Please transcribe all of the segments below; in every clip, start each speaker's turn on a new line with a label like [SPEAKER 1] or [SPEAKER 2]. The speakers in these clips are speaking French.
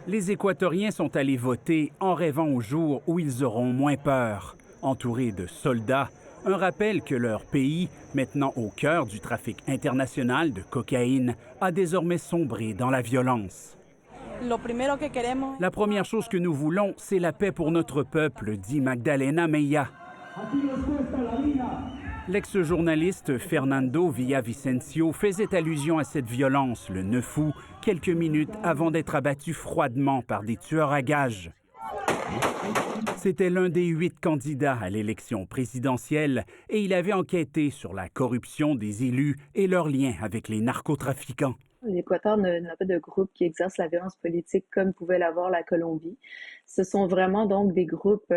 [SPEAKER 1] Les Équatoriens sont allés voter en rêvant au jour où ils auront moins peur. Entourés de soldats, un rappel que leur pays, maintenant au cœur du trafic international de cocaïne, a désormais sombré dans la violence. La première chose que nous voulons, c'est la paix pour notre peuple, dit Magdalena Meya. L'ex-journaliste Fernando Villavicencio faisait allusion à cette violence le 9 août, quelques minutes avant d'être abattu froidement par des tueurs à gages. C'était l'un des 8 candidats à l'élection présidentielle et il avait enquêté sur la corruption des élus et leurs liens avec les narcotrafiquants.
[SPEAKER 2] L'Équateur n'a pas de groupe qui exerce la violence politique comme pouvait l'avoir la Colombie. Ce sont vraiment donc des groupes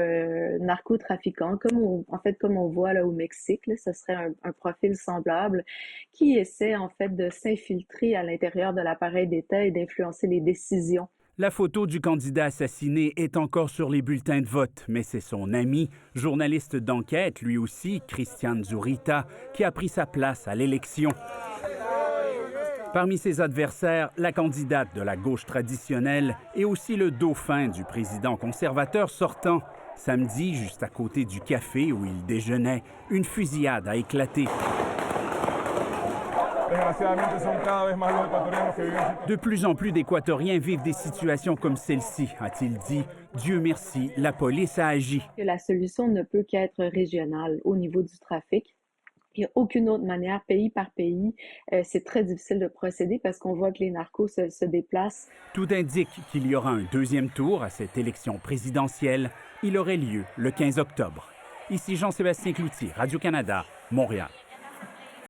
[SPEAKER 2] narcotrafiquants, comme on voit là au Mexique. Là, ce serait un profil semblable qui essaie en fait de s'infiltrer à l'intérieur de l'appareil d'État et d'influencer les décisions.
[SPEAKER 1] La photo du candidat assassiné est encore sur les bulletins de vote, mais c'est son ami, journaliste d'enquête, lui aussi, Christian Zurita, qui a pris sa place à l'élection. Parmi ses adversaires, la candidate de la gauche traditionnelle et aussi le dauphin du président conservateur sortant. Samedi, juste à côté du café où il déjeunait, une fusillade a éclaté. De plus en plus d'Équatoriens vivent des situations comme celle-ci, a-t-il dit. Dieu merci, la police a agi.
[SPEAKER 2] La solution ne peut qu'être régionale au niveau du trafic. Il n'y a aucune autre manière, pays par pays. C'est très difficile de procéder parce qu'on voit que les narcos se déplacent.
[SPEAKER 1] Tout indique qu'il y aura un deuxième tour à cette élection présidentielle. Il aurait lieu le 15 octobre. Ici Jean-Sébastien Cloutier, Radio-Canada, Montréal.